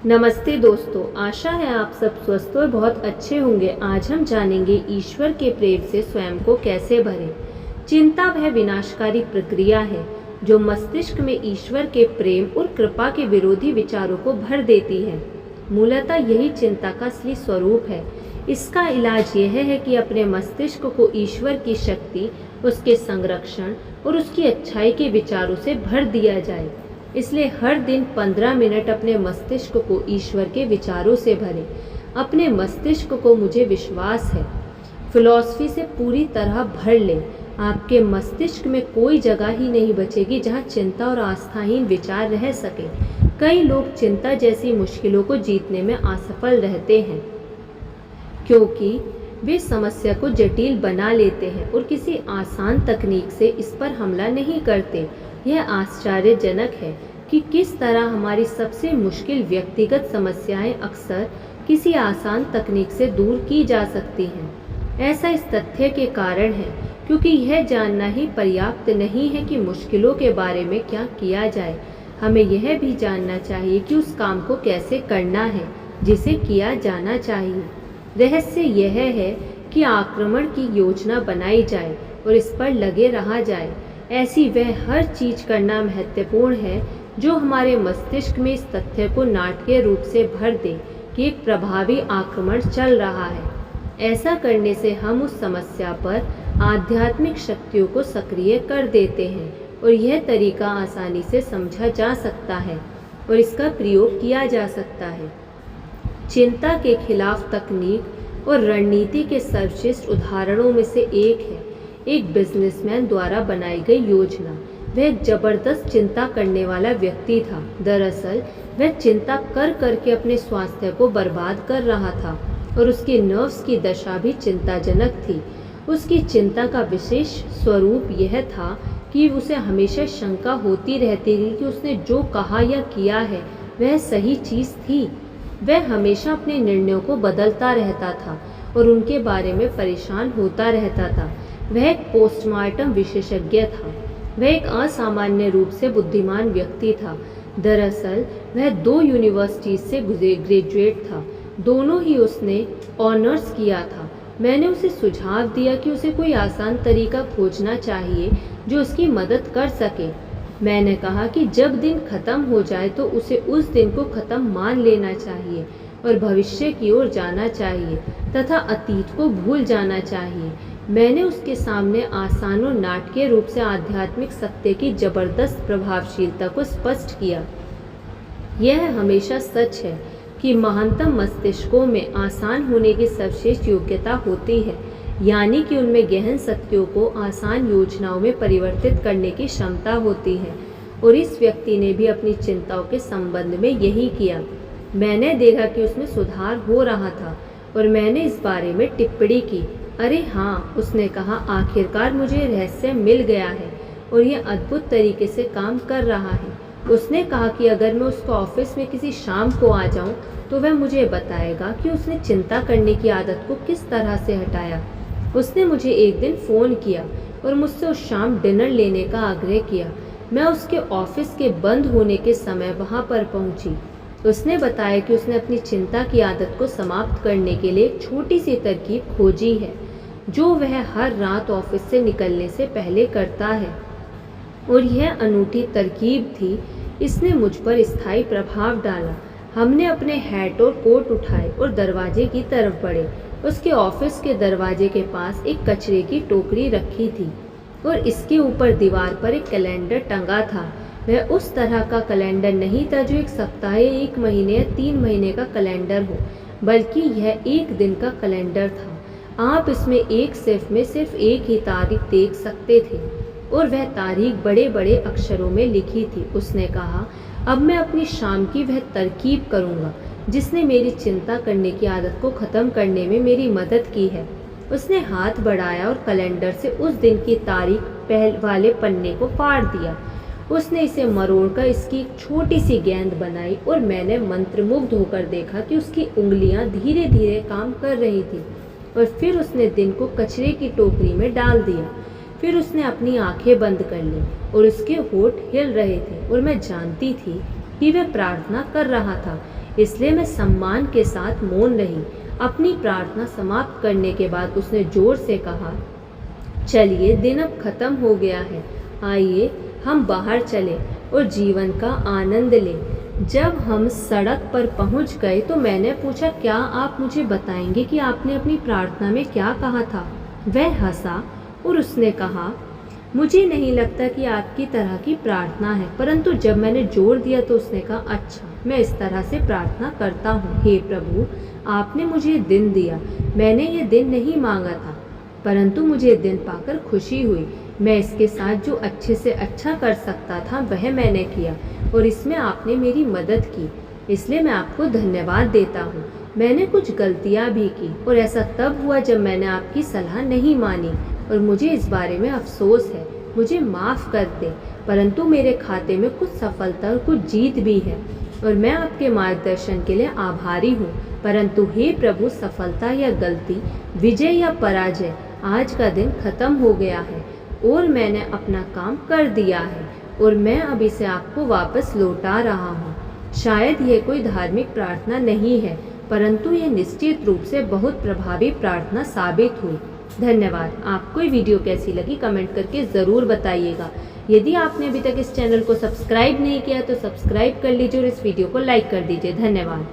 नमस्ते दोस्तों, आशा है आप सब स्वस्थ और बहुत अच्छे होंगे। आज हम जानेंगे ईश्वर के प्रेम से स्वयं को कैसे भरें। चिंता वह विनाशकारी प्रक्रिया है जो मस्तिष्क में ईश्वर के प्रेम और कृपा के विरोधी विचारों को भर देती है। मूलतः यही चिंता का असली स्वरूप है। इसका इलाज यह है कि अपने मस्तिष्क को ईश्वर की शक्ति, उसके संरक्षण और उसकी अच्छाई के विचारों से भर दिया जाए। इसलिए हर दिन 15 मिनट अपने मस्तिष्क को ईश्वर के विचारों से भरें। अपने मस्तिष्क को मुझे विश्वास है फिलॉसफी से पूरी तरह भर लें। आपके मस्तिष्क में कोई जगह ही नहीं बचेगी जहां चिंता और आस्थाहीन विचार रह सके। कई लोग चिंता जैसी मुश्किलों को जीतने में असफल रहते हैं क्योंकि वे समस्या को जटिल बना लेते हैं और किसी आसान तकनीक से इस पर हमला नहीं करते। यह आश्चर्यजनक है कि किस तरह हमारी सबसे मुश्किल व्यक्तिगत समस्याएं अक्सर किसी आसान तकनीक से दूर की जा सकती हैं। ऐसा इस तथ्य के कारण है क्योंकि यह जानना ही पर्याप्त नहीं है कि मुश्किलों के बारे में क्या किया जाए। हमें यह भी जानना चाहिए कि उस काम को कैसे करना है जिसे किया जाना चाहिए। रहस्य यह है कि आक्रमण की योजना बनाई जाए और इस पर लगे रहा जाए। ऐसी वह हर चीज करना महत्वपूर्ण है जो हमारे मस्तिष्क में इस तथ्य को नाटकीय रूप से भर दे कि एक प्रभावी आक्रमण चल रहा है। ऐसा करने से हम उस समस्या पर आध्यात्मिक शक्तियों को सक्रिय कर देते हैं और यह तरीका आसानी से समझा जा सकता है और इसका प्रयोग किया जा सकता है। चिंता के खिलाफ तकनीक और रणनीति के सर्वश्रेष्ठ उदाहरणों में से एक है एक बिजनेसमैन द्वारा बनाई गई योजना। वह एक जबरदस्त चिंता करने वाला व्यक्ति था। दरअसल वह चिंता कर करके अपने स्वास्थ्य को बर्बाद कर रहा था और उसके नर्व्स की दशा भी चिंताजनक थी। उसकी चिंता का विशेष स्वरूप यह था कि उसे हमेशा शंका होती रहती थी कि उसने जो कहा या किया है वह सही चीज़ थी। वह हमेशा अपने निर्णयों को बदलता रहता था और उनके बारे में परेशान होता रहता था। वह एक पोस्टमार्टम विशेषज्ञ था। वह एक असामान्य रूप से बुद्धिमान व्यक्ति था। दरअसल वह 2 यूनिवर्सिटीज से ग्रेजुएट था। दोनों ही उसने ऑनर्स किया था। मैंने उसे सुझाव दिया कि उसे कोई आसान तरीका खोजना चाहिए जो उसकी मदद कर सके। मैंने कहा कि जब दिन खत्म हो जाए तो उसे उस दिन को खत्म मान लेना चाहिए और भविष्य की ओर जाना चाहिए तथा अतीत को भूल जाना चाहिए। मैंने उसके सामने आसान और नाटकीय रूप से आध्यात्मिक सत्य की जबरदस्त प्रभावशीलता को स्पष्ट किया। यह हमेशा सच है कि महानतम मस्तिष्कों में आसान होने की सर्वश्रेष्ठ योग्यता होती है, यानी कि उनमें गहन सत्यों को आसान योजनाओं में परिवर्तित करने की क्षमता होती है। और इस व्यक्ति ने भी अपनी चिंताओं के संबंध में यही किया। मैंने देखा कि उसमें सुधार हो रहा था और मैंने इस बारे में टिप्पणी की। अरे हाँ, उसने कहा, आखिरकार मुझे रहस्य मिल गया है और यह अद्भुत तरीके से काम कर रहा है। उसने कहा कि अगर मैं उसको ऑफिस में किसी शाम को आ जाऊं तो वह मुझे बताएगा कि उसने चिंता करने की आदत को किस तरह से हटाया। उसने मुझे एक दिन फ़ोन किया और मुझसे उस शाम डिनर लेने का आग्रह किया। मैं उसके ऑफिस के बंद होने के समय वहाँ पर पहुँची। उसने बताया कि उसने अपनी चिंता की आदत को समाप्त करने के लिए एक छोटी सी तरकीब खोजी है जो वह हर रात ऑफिस से निकलने से पहले करता है। और यह अनूठी तरकीब थी। इसने मुझ पर स्थायी प्रभाव डाला। हमने अपने हैट और कोट उठाए और दरवाजे की तरफ बढ़े। उसके ऑफिस के दरवाजे के पास एक कचरे की टोकरी रखी थी और इसके ऊपर दीवार पर एक कैलेंडर टंगा था। वह उस तरह का कैलेंडर नहीं था जो 1 सप्ताह, 1 महीने या 3 महीने का कैलेंडर हो, बल्कि यह 1 दिन का कैलेंडर था। आप इसमें एक सिर्फ एक ही तारीख देख सकते थे और वह तारीख बड़े बड़े अक्षरों में लिखी थी। उसने कहा, अब मैं अपनी शाम की वह तरकीब करूँगा जिसने मेरी चिंता करने की आदत को ख़त्म करने में मेरी मदद की है। उसने हाथ बढ़ाया और कैलेंडर से उस दिन की तारीख वाले पन्ने को फाड़ दिया। उसने इसे मरोड़कर इसकी एक छोटी सी गेंद बनाई और मैंने मंत्रमुग्ध होकर देखा कि उसकी उंगलियां धीरे धीरे काम कर रही थी। और फिर उसने दिन को कचरे की टोकरी में डाल दिया। फिर उसने अपनी आंखें बंद कर ली और उसके होंठ हिल रहे थे और मैं जानती थी कि वह प्रार्थना कर रहा था। इसलिए मैं सम्मान के साथ मौन रही। अपनी प्रार्थना समाप्त करने के बाद उसने जोर से कहा, चलिए दिन अब खत्म हो गया है, आइए हम बाहर चलें और जीवन का आनंद लें। जब हम सड़क पर पहुंच गए तो मैंने पूछा, क्या आप मुझे बताएंगे कि आपने अपनी प्रार्थना में क्या कहा था? वह हंसा और उसने कहा, मुझे नहीं लगता कि आपकी तरह की प्रार्थना है, परंतु जब मैंने जोर दिया तो उसने कहा, अच्छा मैं इस तरह से प्रार्थना करता हूँ, हे प्रभु आपने मुझे दिन दिया, मैंने ये दिन नहीं मांगा था, परंतु मुझे दिन पाकर खुशी हुई। मैं इसके साथ जो अच्छे से अच्छा कर सकता था वह मैंने किया और इसमें आपने मेरी मदद की, इसलिए मैं आपको धन्यवाद देता हूँ। मैंने कुछ गलतियाँ भी की और ऐसा तब हुआ जब मैंने आपकी सलाह नहीं मानी और मुझे इस बारे में अफसोस है, मुझे माफ़ कर दे। परंतु मेरे खाते में कुछ सफलता और कुछ जीत भी है और मैं आपके मार्गदर्शन के लिए आभारी हूँ। परंतु हे प्रभु, सफलता या गलती, विजय या पराजय, आज का दिन खत्म हो गया है और मैंने अपना काम कर दिया है और मैं अब इसे आपको वापस लौटा रहा हूँ। शायद ये कोई धार्मिक प्रार्थना नहीं है, परंतु ये निश्चित रूप से बहुत प्रभावी प्रार्थना साबित हुई। धन्यवाद। आपको ये वीडियो कैसी लगी कमेंट करके ज़रूर बताइएगा। यदि आपने अभी तक इस चैनल को सब्सक्राइब नहीं किया तो सब्सक्राइब कर लीजिए और इस वीडियो को लाइक कर दीजिए। धन्यवाद।